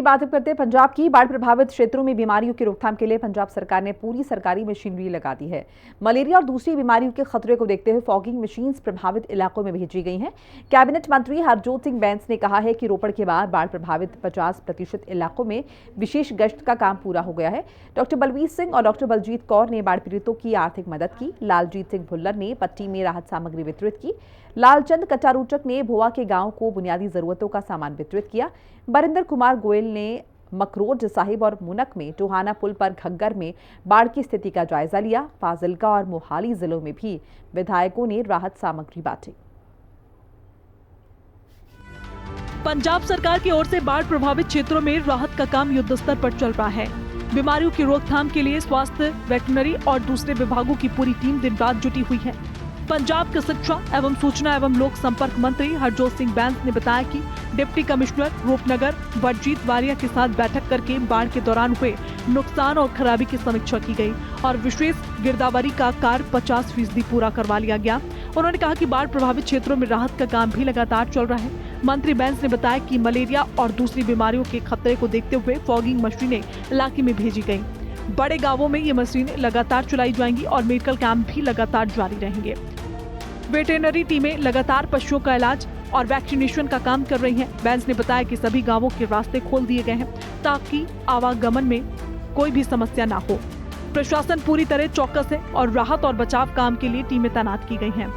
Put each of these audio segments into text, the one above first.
बात करते हैं पंजाब की। बाढ़ प्रभावित क्षेत्रों में बीमारियों की रोकथाम के लिए पंजाब सरकार ने पूरी सरकारी मशीनरी लगा दी है। मलेरिया और दूसरी बीमारियों के खतरे को देखते हुए फॉगिंग मशीन्स प्रभावित इलाकों में भेजी गई हैं। कैबिनेट मंत्री हरजोत सिंह बैंस ने कहा है कि रोपड़ के बाद बाढ़ प्रभावित 50% इलाकों में विशेष गश्त का काम पूरा हो गया है। डॉक्टर बलबीर सिंह और डॉक्टर बलजीत कौर ने बाढ़ पीड़ितों की आर्थिक मदद की। लालजीत सिंह भुल्लर ने पट्टी में राहत सामग्री वितरित की। लालचंद कटारूचक ने भोआ के गांव को बुनियादी जरूरतों का सामान वितरित किया। बरिंदर कुमार गोयल ने मकरोड साहिब और मुनक में टोहाना पुल पर घग्गर में बाढ़ की स्थिति का जायजा लिया। फाजिलका और मोहाली जिलों में भी विधायकों ने राहत सामग्री बांटी। पंजाब सरकार की ओर से बाढ़ प्रभावित क्षेत्रों में राहत का काम युद्धस्तर पर चल रहा है। बीमारियों की रोकथाम के लिए स्वास्थ्य, वेटरनरी और दूसरे विभागों की पूरी टीम दिन रात जुटी हुई है। पंजाब के शिक्षा एवं सूचना एवं लोक संपर्क मंत्री हरजोत सिंह बैंस ने बताया कि डिप्टी कमिश्नर रूपनगर बलजीत वारिया के साथ बैठक करके बाढ़ के दौरान हुए नुकसान और खराबी की समीक्षा की गई और विशेष गिरदावरी का कार्य 50% पूरा करवा लिया गया। उन्होंने कहा कि बाढ़ प्रभावित क्षेत्रों में राहत का काम भी लगातार चल रहा है। मंत्री बैंस ने बताया कि मलेरिया और दूसरी बीमारियों के खतरे को देखते हुए फॉगिंग मशीनें इलाके में भेजी गयी। बड़े गाँवों में ये मशीनें लगातार चलाई जाएंगी और मेडिकल कैंप भी लगातार जारी रहेंगे। वेटरनरी टीमें लगातार पशुओं का इलाज और वैक्सीनेशन का काम कर रही हैं। बैंस ने बताया कि सभी गांवों के रास्ते खोल दिए गए हैं ताकि आवागमन में कोई भी समस्या ना हो। प्रशासन पूरी तरह चौकस है और राहत और बचाव काम के लिए टीमें तैनात की गई हैं।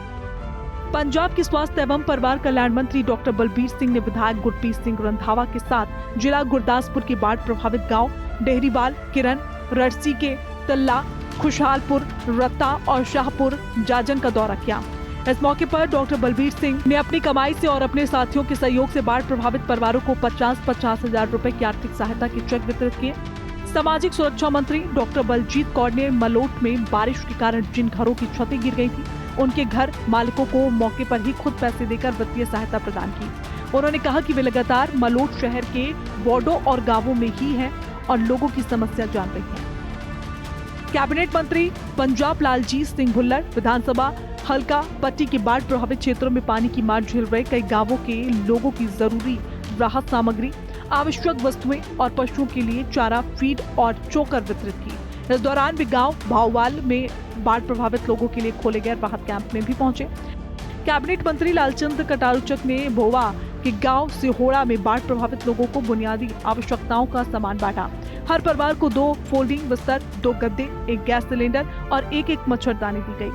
पंजाब के स्वास्थ्य एवं परिवार कल्याण मंत्री डॉक्टर बलबीर सिंह ने विधायक गुरप्रीत सिंह रंधावा के साथ जिला गुरदासपुर के बाढ़ प्रभावित गाँव डेहरीवाल, किरण, रड़सी के तल्ला, खुशहालपुर, रत्ता और शाहपुर जाजन का दौरा किया। इस मौके पर डॉक्टर बलबीर सिंह ने अपनी कमाई से और अपने साथियों के सहयोग से बाढ़ प्रभावित परिवारों को 50-50 हजार रुपए की आर्थिक सहायता के चेक वितरित किए। सामाजिक सुरक्षा मंत्री डॉक्टर बलजीत कौर ने मलोट में बारिश के कारण जिन घरों की छतें गिर गई थी, उनके घर मालिकों को मौके पर ही खुद पैसे देकर वित्तीय सहायता प्रदान की। उन्होंने कहा कि वे लगातार मलोट शहर के वार्डों और गाँवों में ही है और लोगों की समस्या जान रही है। कैबिनेट मंत्री पंजाब लालजीत सिंह भुल्लर विधानसभा हल्का पट्टी के बाढ़ प्रभावित क्षेत्रों में पानी की मार झेल रहे कई गांवों के लोगों की जरूरी राहत सामग्री, आवश्यक वस्तुएं और पशुओं के लिए चारा, फीड और चोकर वितरित की। इस दौरान वे गांव भाववाल में बाढ़ प्रभावित लोगों के लिए खोले गए राहत कैंप में भी पहुंचे। कैबिनेट मंत्री लालचंद कटारूचक ने भोवा के गांव सिहोड़ा में बाढ़ प्रभावित लोगों को बुनियादी आवश्यकताओं का सामान बांटा। हर परिवार को 2 फोल्डिंग बिस्तर, 2 गद्दे, 1 गैस सिलेंडर और 1 मच्छरदानी दी गई।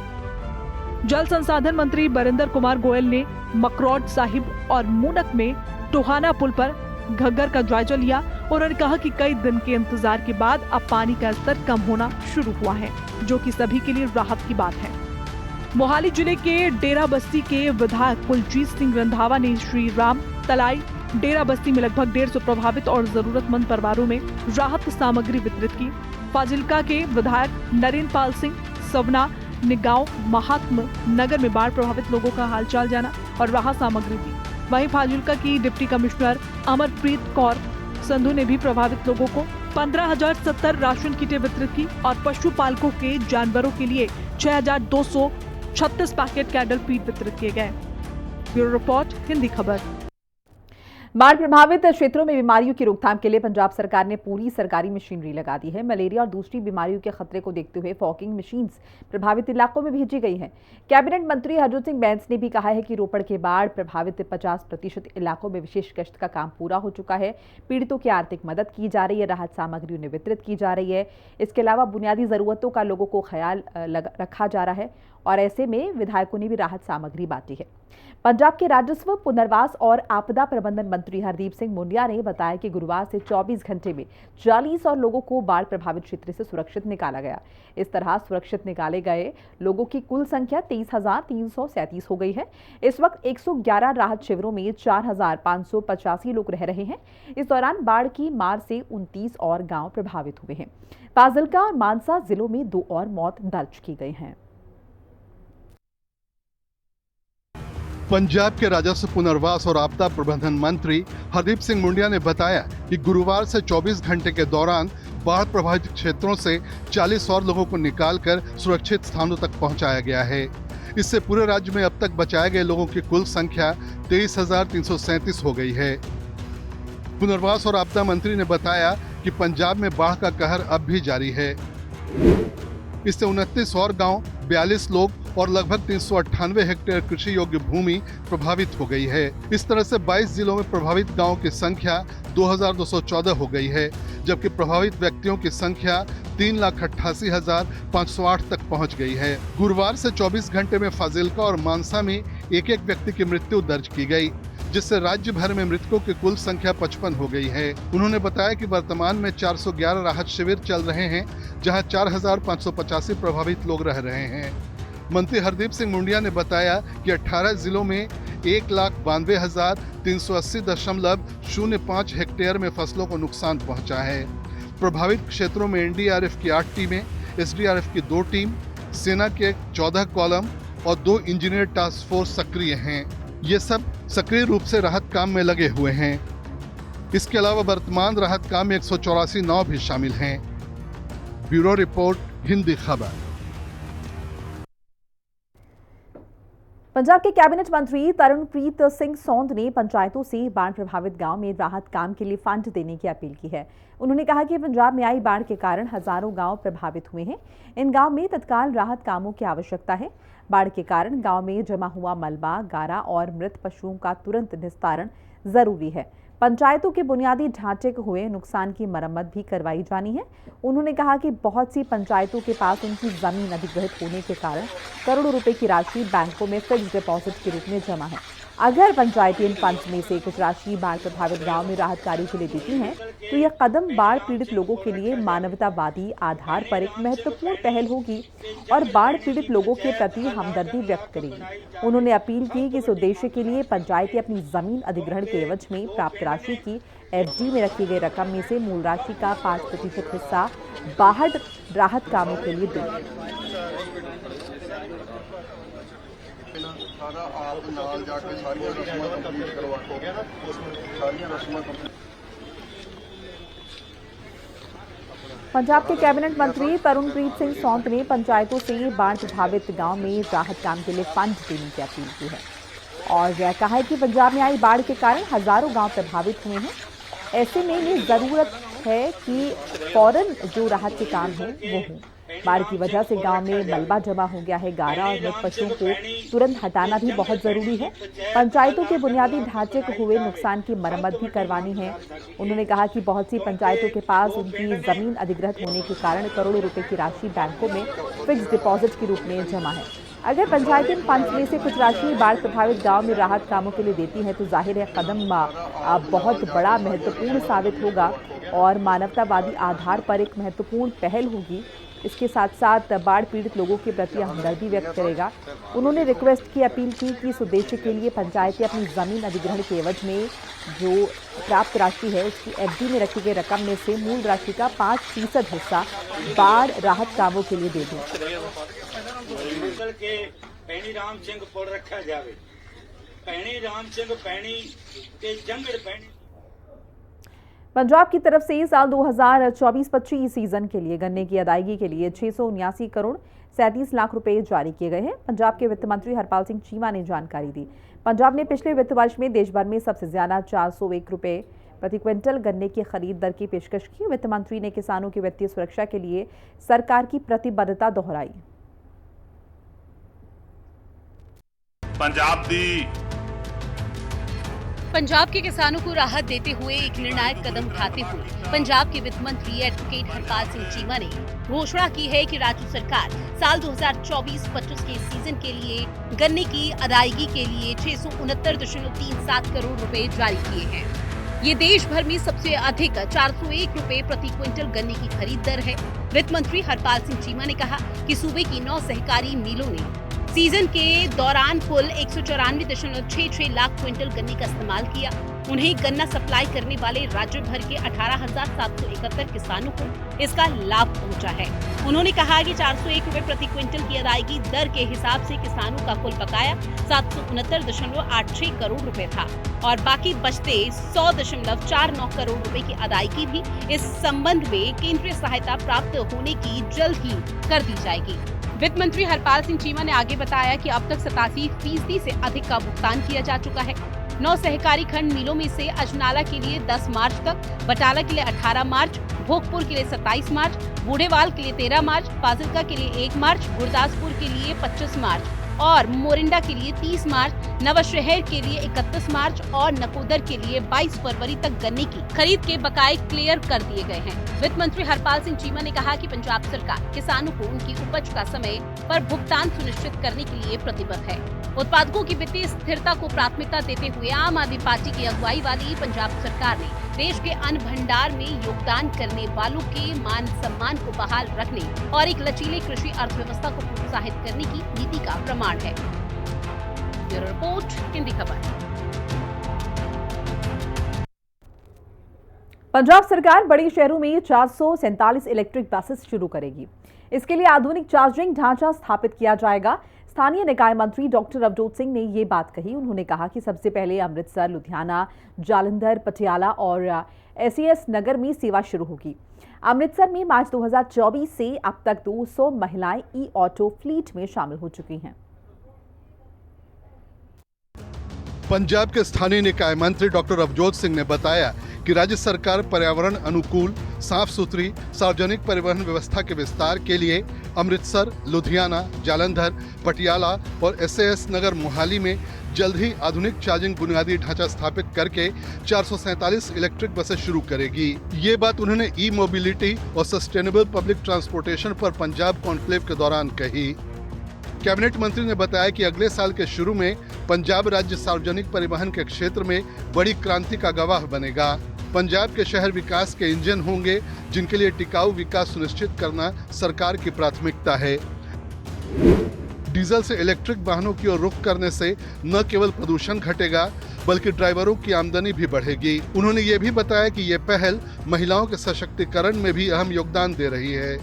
जल संसाधन मंत्री बरिंदर कुमार गोयल ने मकरोड साहिब और मुनक में टोहाना पुल पर घग्गर का जायजा लिया। उन्होंने कहा कि कई दिन के इंतजार के बाद अब पानी का स्तर कम होना शुरू हुआ है, जो कि सभी के लिए राहत की बात है। मोहाली जिले के डेरा बस्ती के विधायक कुलजीत सिंह रंधावा ने श्री राम तलाई डेरा बस्ती में लगभग 150 प्रभावित और जरूरतमंद परिवारों में राहत सामग्री वितरित की। फाजिलका के विधायक नरेंद्र पाल सिंह सवना ने गांव महात्म नगर में बाढ़ प्रभावित लोगों का हालचाल जाना और राहत सामग्री दी। वहीं फाजिलका की डिप्टी कमिश्नर अमरप्रीत कौर संधू ने भी प्रभावित लोगों को 15,070 राशन किटें वितरित की और पशुपालकों के जानवरों के लिए 6,236 पैकेट कैडल फीड वितरित किए गए। ब्यूरो रिपोर्ट, हिंदी खबर। बाढ़ प्रभावित क्षेत्रों में बीमारियों की रोकथाम के लिए पंजाब सरकार ने पूरी सरकारी मशीनरी लगा दी है। मलेरिया और दूसरी बीमारियों के खतरे को देखते हुए फॉगिंग मशीन्स प्रभावित इलाकों में भेजी गई हैं। कैबिनेट मंत्री हरजोत सिंह बैंस ने भी कहा है कि रोपड़ के बाढ़ प्रभावित 50% इलाकों में विशेष गश्त का काम पूरा हो चुका है। पीड़ितों की आर्थिक मदद की जा रही है, राहत सामग्री उन्हें वितरित की जा रही है। इसके अलावा बुनियादी जरूरतों का लोगों को ख्याल रखा जा रहा है और ऐसे में विधायकों ने भी राहत सामग्री बांटी है। पंजाब के राजस्व, पुनर्वास और आपदा प्रबंधन मंत्री हरदीप सिंह मुंडिया ने बताया कि गुरुवार से 24 घंटे में 40 और लोगों को बाढ़ प्रभावित क्षेत्र से सुरक्षित निकाला गया। इस तरह सुरक्षित निकाले गए लोगों की कुल संख्या 23,337 हो गई है। इस वक्त 111 राहत शिविरों में 4,585 लोग रह रहे हैं। इस दौरान बाढ़ की मार से 29 और गांव प्रभावित हुए हैं। फाजिलका और मानसा जिलों में 2 और मौत दर्ज की गई हैं। पंजाब के राजस्व, पुनर्वास और आपदा प्रबंधन मंत्री हरदीप सिंह मुंडिया ने बताया कि गुरुवार से 24 घंटे के दौरान बाढ़ प्रभावित क्षेत्रों से 40 और लोगों को निकालकर सुरक्षित स्थानों तक पहुंचाया गया है। इससे पूरे राज्य में अब तक बचाए गए लोगों की कुल संख्या 23,337 हो गई है। पुनर्वास और आपदा मंत्री ने बताया कि पंजाब में बाढ़ का कहर अब भी जारी है। इससे 29 और गांव, 42 लोग और लगभग 398 हेक्टेयर कृषि योग्य भूमि प्रभावित हो गई है। इस तरह से 22 जिलों में प्रभावित गांवों की संख्या 2214 हो गई है, जबकि प्रभावित व्यक्तियों की संख्या 3,88,508 तक पहुंच गई है। गुरुवार से 24 घंटे में फाजिल्का और मानसा में एक व्यक्ति की मृत्यु दर्ज की गई, जिससे राज्य भर में मृतकों की कुल संख्या 55 हो गई है। उन्होंने बताया कि वर्तमान में 411 राहत शिविर चल रहे हैं, जहां 4,585 प्रभावित लोग रह रहे हैं। मंत्री हरदीप सिंह मुंडिया ने बताया कि 18 जिलों में 1,92,380.05 हेक्टेयर में फसलों को नुकसान पहुंचा है। प्रभावित क्षेत्रों में एनडीआरएफ की 8 टीमें, एसडीआरएफ की 2 टीम, सेना के 14 कॉलम और 2 इंजीनियर टास्क फोर्स सक्रिय हैं। ये सब सक्रिय रूप से राहत काम में लगे हुए हैं। इसके अलावा वर्तमान राहत काम में 184 नाव भी शामिल हैं। ब्यूरो रिपोर्ट, हिंदी खबर। पंजाब के कैबिनेट मंत्री तरुणप्रीत सिंह सौंद ने पंचायतों से बाढ़ प्रभावित गांव में राहत काम के लिए फंड देने की अपील की है। उन्होंने कहा कि पंजाब में आई बाढ़ के कारण हजारों गांव प्रभावित हुए हैं। इन गांव में तत्काल राहत कामों की आवश्यकता है। बाढ़ के कारण गांव में जमा हुआ मलबा, गारा और मृत पशुओं का तुरंत निस्तारण जरूरी है। पंचायतों के बुनियादी ढांचे को हुए नुकसान की मरम्मत भी करवाई जानी है। उन्होंने कहा कि बहुत सी पंचायतों के पास उनकी जमीन अधिग्रहित होने के कारण करोड़ों रुपए की राशि बैंकों में फिक्स्ड डिपॉजिट के रूप में जमा है। अगर पंचायती इन फंड में से कुछ राशि बाढ़ प्रभावित गांव में राहत कार्य के लिए देती हैं, तो यह कदम बाढ़ पीड़ित लोगों के लिए मानवतावादी आधार पर एक महत्वपूर्ण पहल होगी और बाढ़ पीड़ित लोगों के प्रति हमदर्दी व्यक्त करेगी। उन्होंने अपील की कि इस उद्देश्य के लिए पंचायतें अपनी जमीन अधिग्रहण के एवज में प्राप्त राशि की एफडी में रखी गई रकम में से मूल राशि का 5% हिस्सा बाढ़ राहत कामों के लिए दें। सारा आप नाल जाके सारी रस्मां कंप्लीट करवा हो गया ना, सारी रस्मां कंप्लीट। पंजाब के कैबिनेट मंत्री तरुणप्रीत सिंह सौंद ने पंचायतों से बाढ़ प्रभावित गांव में राहत काम के लिए फंड देने की अपील की है और कहा है कि पंजाब में आई बाढ़ के कारण हजारों गांव प्रभावित हुए हैं। ऐसे में ये जरूरत है कि फौरन जो राहत के काम है वो हों। बाढ़ की वजह से गांव में मलबा जमा हो गया है। गारा और मृत पशुओं को तुरंत हटाना भी बहुत जरूरी है। पंचायतों के बुनियादी ढांचे को हुए नुकसान की मरम्मत भी करवानी है। उन्होंने कहा कि बहुत सी पंचायतों के पास उनकी जमीन अधिग्रहित होने के कारण करोड़ों रुपए की राशि बैंकों में फिक्स्ड डिपॉजिट के रूप में जमा है। अगर पंचायती फंड में से कुछ राशि बाढ़ प्रभावित गांव में राहत कामों के लिए देती है, तो जाहिर है कदम बहुत बड़ा महत्वपूर्ण साबित होगा और मानवतावादी आधार पर एक महत्वपूर्ण पहल होगी। इसके साथ साथ बाढ़ पीड़ित लोगों के प्रति हमदर्दी व्यक्त करेगा। उन्होंने रिक्वेस्ट की अपील की कि इस उद्देश्य के लिए पंचायतें अपनी जमीन अधिग्रहण के एवज में जो प्राप्त राशि है उसकी एफडी में रखी गई रकम में से मूल राशि का 5% हिस्सा बाढ़ राहत कामों के लिए दे दें। पंजाब की तरफ से साल 2024-25 सीजन के लिए गन्ने की अदायगी के लिए 679 करोड़ 37 लाख रुपए जारी किए गए हैं। पंजाब के वित्त मंत्री हरपाल सिंह चीमा ने जानकारी दी। पंजाब ने पिछले वित्त वर्ष में देश भर में सबसे ज्यादा 401 रुपए प्रति क्विंटल गन्ने की खरीद दर की पेशकश की। वित्त मंत्री ने किसानों की वित्तीय सुरक्षा के लिए सरकार की प्रतिबद्धता दोहराई। पंजाब के किसानों को राहत देते हुए एक निर्णायक कदम उठाते हुए पंजाब के वित्त मंत्री एडवोकेट हरपाल सिंह चीमा ने घोषणा की है कि राज्य सरकार साल 2024-25 के सीजन के लिए गन्ने की अदायगी के लिए 669.37 करोड़ रुपए जारी किए हैं। ये देश भर में सबसे अधिक 401 रुपए प्रति क्विंटल गन्ने की खरीद दर है। वित्त मंत्री हरपाल सिंह चीमा ने कहा कि सूबे की 9 सहकारी मिलों ने सीजन के दौरान कुल 194.66 लाख क्विंटल गन्ने का इस्तेमाल किया। उन्हें गन्ना सप्लाई करने वाले राज्य भर के 18,771 किसानों को इसका लाभ पहुंचा है। उन्होंने कहा कि 401 रुपए प्रति क्विंटल की अदायगी दर के हिसाब से किसानों का कुल बकाया 769.86 करोड़ रुपए था और बाकी बचते 100.49 करोड़ रुपए की अदायगी भी इस संबंध में केंद्रीय सहायता प्राप्त होने की जल्द ही कर दी जाएगी। वित्त मंत्री हरपाल सिंह चीमा ने आगे बताया कि अब तक 87% से अधिक का भुगतान किया जा चुका है। 9 सहकारी खंड मिलों में से अजनाला के लिए 10 मार्च तक, बटाला के लिए 18 मार्च, भोगपुर के लिए 27 मार्च, बूढ़ेवाल के लिए 13 मार्च, फाजिल्का के लिए 1 मार्च, गुरदासपुर के लिए 25 मार्च और मोरिंडा के लिए 30 मार्च, नवाशहर के लिए 31 मार्च और नकोदर के लिए 22 फरवरी तक गन्ने की खरीद के बकाये क्लियर कर दिए गए हैं। वित्त मंत्री हरपाल सिंह चीमा ने कहा कि पंजाब सरकार किसानों को उनकी उपज का समय पर भुगतान सुनिश्चित करने के लिए प्रतिबद्ध है। उत्पादकों की वित्तीय स्थिरता को प्राथमिकता देते हुए आम आदमी पार्टी की अगुवाई वाली पंजाब सरकार ने देश के अन्न भंडार में योगदान करने वालों के मान सम्मान को बहाल रखने और एक लचीले कृषि अर्थव्यवस्था को प्रोत्साहित करने की नीति का प्रमाण है। ब्यूरो रिपोर्ट, हिंदी खबर। पंजाब सरकार बड़े शहरों में 447 इलेक्ट्रिक बसेस शुरू करेगी। इसके लिए आधुनिक चार्जिंग ढांचा स्थापित किया जाएगा। स्थानीय निकाय मंत्री डॉक्टर अवजोत सिंह ने ये बात कही। उन्होंने कहा कि सबसे पहले अमृतसर, लुधियाना, जालंधर, पटियाला और एसएएस नगर में सेवा शुरू होगी। अमृतसर में मार्च 2024 से अब तक 200 महिलाएं ई ऑटो फ्लीट में शामिल हो चुकी हैं। पंजाब के स्थानीय निकाय मंत्री डॉक्टर अवजोत सिंह ने बताया कि राज्य सरकार पर्यावरण अनुकूल, साफ सुथरी सार्वजनिक परिवहन व्यवस्था के विस्तार के लिए अमृतसर, लुधियाना, जालंधर, पटियाला और एसएएस नगर मोहाली में जल्द ही आधुनिक चार्जिंग बुनियादी ढांचा स्थापित करके 447 इलेक्ट्रिक बसें शुरू करेगी। ये बात उन्होंने ई मोबिलिटी और सस्टेनेबल पब्लिक ट्रांसपोर्टेशन पर पंजाब कॉन्क्लेव के दौरान कही। कैबिनेट मंत्री ने बताया कि अगले साल के शुरू में पंजाब राज्य सार्वजनिक परिवहन के क्षेत्र में बड़ी क्रांति का गवाह बनेगा। पंजाब के शहर विकास के इंजन होंगे, जिनके लिए टिकाऊ विकास सुनिश्चित करना सरकार की प्राथमिकता है। डीजल से इलेक्ट्रिक वाहनों की ओर रुख करने से न केवल प्रदूषण घटेगा, बल्कि ड्राइवरों की आमदनी भी बढ़ेगी। उन्होंने ये भी बताया कि ये पहल महिलाओं के सशक्तिकरण में भी अहम योगदान दे रही है।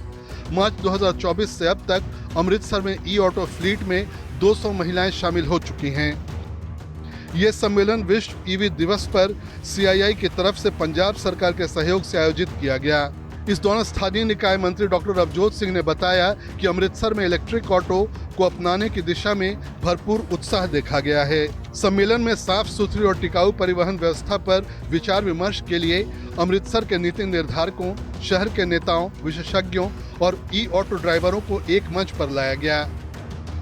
मार्च 2024 से अब तक अमृतसर में ई ऑटो फ्लीट में 200 महिलाएं शामिल हो चुकी हैं। ये सम्मेलन विश्व ईवी दिवस पर सीआईआई की तरफ से पंजाब सरकार के सहयोग से आयोजित किया गया। इस दौरान स्थानीय निकाय मंत्री डॉक्टर अवजोत सिंह ने बताया कि अमृतसर में इलेक्ट्रिक ऑटो को अपनाने की दिशा में भरपूर उत्साह देखा गया है। सम्मेलन में साफ सुथरी और टिकाऊ परिवहन व्यवस्था पर विचार विमर्श के लिए अमृतसर के नीति निर्धारकों, शहर के नेताओं, विशेषज्ञों और ई ऑटो ड्राइवरों को एक मंच पर लाया गया।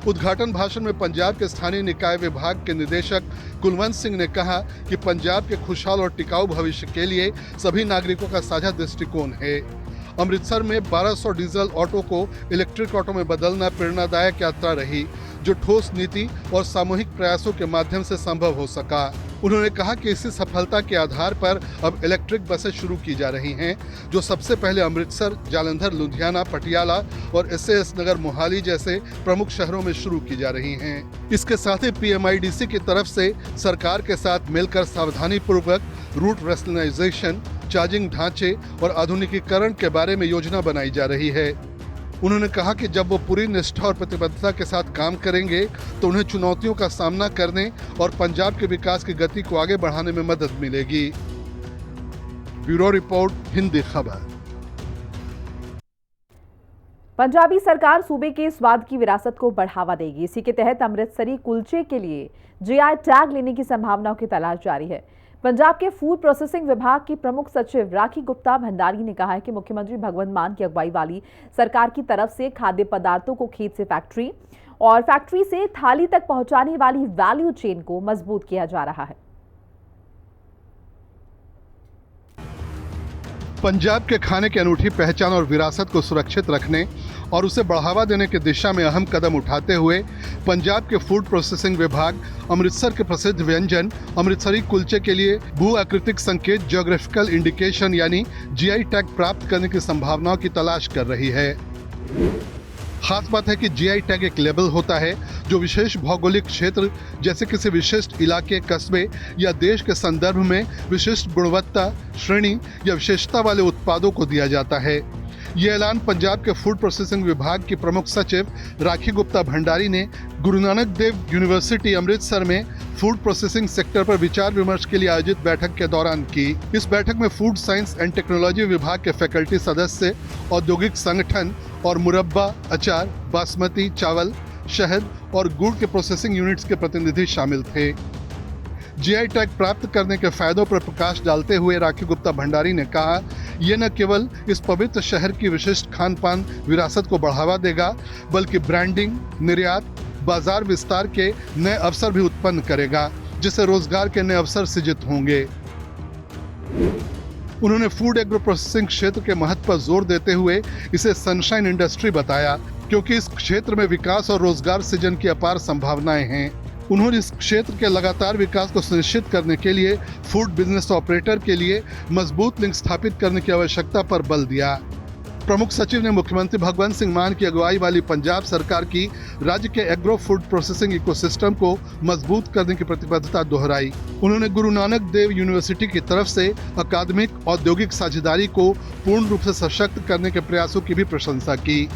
उद्घाटन भाषण में पंजाब के स्थानीय निकाय विभाग के निदेशक कुलवंत सिंह ने कहा कि पंजाब के खुशहाल और टिकाऊ भविष्य के लिए सभी नागरिकों का साझा दृष्टिकोण है। अमृतसर में 1200 डीजल ऑटो को इलेक्ट्रिक ऑटो में बदलना प्रेरणादायक यात्रा रही, जो ठोस नीति और सामूहिक प्रयासों के माध्यम से संभव हो सका। उन्होंने कहा कि इसी सफलता के आधार पर अब इलेक्ट्रिक बसें शुरू की जा रही हैं, जो सबसे पहले अमृतसर, जालंधर, लुधियाना, पटियाला और एसएएस नगर मोहाली जैसे प्रमुख शहरों में शुरू की जा रही हैं। इसके साथ ही पीएमआईडीसी की तरफ से सरकार के साथ मिलकर सावधानी पूर्वक रूट रैशनलाइजेशन, चार्जिंग ढांचे और आधुनिकीकरण के बारे में योजना बनाई जा रही है। उन्होंने कहा कि जब वो पूरी निष्ठा और प्रतिबद्धता के साथ काम करेंगे तो उन्हें चुनौतियों का सामना करने और पंजाब के विकास की गति को आगे बढ़ाने में मदद मिलेगी। ब्यूरो रिपोर्ट, हिंदी खबर। पंजाबी सरकार सूबे के स्वाद की विरासत को बढ़ावा देगी। इसी के तहत अमृतसरी कुलचे के लिए जीआई टैग लेने की संभावनाओं की तलाश जारी है। पंजाब के फूड प्रोसेसिंग विभाग की प्रमुख सचिव राखी गुप्ता भंडारी ने कहा है कि मुख्यमंत्री भगवंत मान की अगुवाई वाली सरकार की तरफ से खाद्य पदार्थों को खेत से फैक्ट्री और फैक्ट्री से थाली तक पहुंचाने वाली वैल्यू चेन को मजबूत किया जा रहा है। पंजाब के खाने की अनूठी पहचान और विरासत को सुरक्षित रखने और उसे बढ़ावा देने की दिशा में अहम कदम उठाते हुए पंजाब के फूड प्रोसेसिंग विभाग अमृतसर के प्रसिद्ध व्यंजन अमृतसरी कुलचे के लिए भू आकृतिक संकेत ज्योग्राफिकल इंडिकेशन यानी जीआई टैग प्राप्त करने की संभावनाओं की तलाश कर रही है। खास बात है कि जीआई टैग एक लेबल होता है जो विशेष भौगोलिक क्षेत्र जैसे किसी विशिष्ट इलाके, कस्बे या देश के संदर्भ में विशिष्ट गुणवत्ता, श्रेणी या विशेषता वाले उत्पादों को दिया जाता है। ये ऐलान पंजाब के फूड प्रोसेसिंग विभाग की प्रमुख सचिव राखी गुप्ता भंडारी ने गुरु नानक देव यूनिवर्सिटी अमृतसर में फूड प्रोसेसिंग सेक्टर पर विचार विमर्श के लिए आयोजित बैठक के दौरान की। इस बैठक में फूड साइंस एंड टेक्नोलॉजी विभाग के फैकल्टी सदस्य, औद्योगिक संगठन और मुरब्बा, अचार, बासमती चावल, शहद और गुड़ के प्रोसेसिंग यूनिट्स के प्रतिनिधि शामिल थे। जीआई टैग प्राप्त करने के फायदों पर प्रकाश डालते हुए राखी गुप्ता भंडारी ने कहा, ये न केवल इस पवित्र शहर की विशिष्ट खान पान विरासत को बढ़ावा देगा, बल्कि ब्रांडिंग, निर्यात, बाजार विस्तार के नए अवसर भी उत्पन्न करेगा, जिससे रोजगार के नए अवसर सृजित होंगे। उन्होंने फूड एग्रो प्रोसेसिंग क्षेत्र के महत्व पर जोर देते हुए इसे सनशाइन इंडस्ट्री बताया, क्योंकि इस क्षेत्र में विकास और रोजगार सृजन की अपार संभावनाएं हैं। उन्होंने इस क्षेत्र के लगातार विकास को सुनिश्चित करने के लिए फूड बिजनेस ऑपरेटर के लिए मजबूत लिंक स्थापित करने की आवश्यकता पर बल दिया। प्रमुख सचिव ने मुख्यमंत्री भगवंत सिंह मान की अगुवाई वाली पंजाब सरकार की राज्य के एग्रो फूड प्रोसेसिंग इकोसिस्टम को मजबूत करने की प्रतिबद्धता दोहराई। उन्होंने गुरु नानक देव यूनिवर्सिटी की तरफ से अकादमिक औद्योगिक साझेदारी को पूर्ण रूप से सशक्त करने के प्रयासों की भी प्रशंसा की।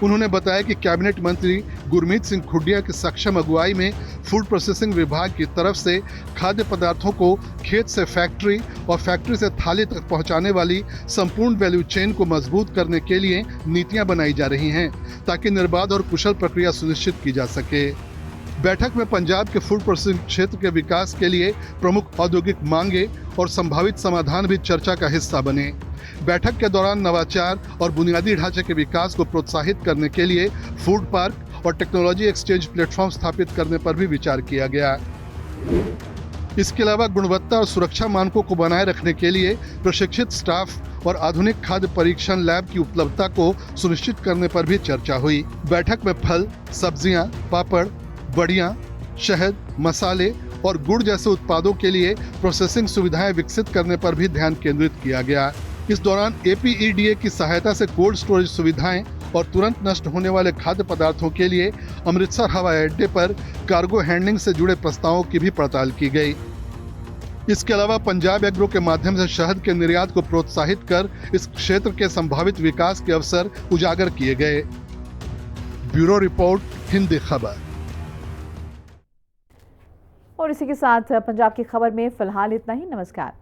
उन्होंने बताया कि कैबिनेट मंत्री गुरमीत सिंह खुडिया की सक्षम अगुवाई में फूड प्रोसेसिंग विभाग की तरफ से खाद्य पदार्थों को खेत से फैक्ट्री और फैक्ट्री से थाली तक पहुंचाने वाली संपूर्ण वैल्यू चेन को मजबूत करने के लिए नीतियां बनाई जा रही हैं, ताकि निर्बाध और कुशल प्रक्रिया सुनिश्चित की जा सके। बैठक में पंजाब के फूड प्रोसेसिंग क्षेत्र के विकास के लिए प्रमुख औद्योगिक मांगे और संभावित समाधान भी चर्चा का हिस्सा बने। बैठक के दौरान नवाचार और बुनियादी ढांचे के विकास को प्रोत्साहित करने के लिए फूड पार्क और टेक्नोलॉजी एक्सचेंज प्लेटफॉर्म स्थापित करने पर भी विचार किया गया। इसके अलावा गुणवत्ता और सुरक्षा मानकों को बनाए रखने के लिए प्रशिक्षित स्टाफ और आधुनिक खाद्य परीक्षण लैब की उपलब्धता को सुनिश्चित करने पर भी चर्चा हुई। बैठक में फल, सब्जियां, पापड़, बड़ियां, शहद, मसाले और गुड़ जैसे उत्पादों के लिए प्रोसेसिंग सुविधाएं विकसित करने पर भी ध्यान केंद्रित किया गया। इस दौरान APEDA की सहायता से कोल्ड स्टोरेज सुविधाएं और तुरंत नष्ट होने वाले खाद्य पदार्थों के लिए अमृतसर हवाई अड्डे पर कार्गो हैंडलिंग से जुड़े प्रस्तावों की भी पड़ताल की गई। इसके अलावा पंजाब एग्रो के माध्यम से शहद के निर्यात को प्रोत्साहित कर इस क्षेत्र के संभावित विकास के अवसर उजागर किए गए। ब्यूरो रिपोर्ट, हिंदी खबर। और इसी के साथ पंजाब की खबर में फिलहाल इतना ही। नमस्कार।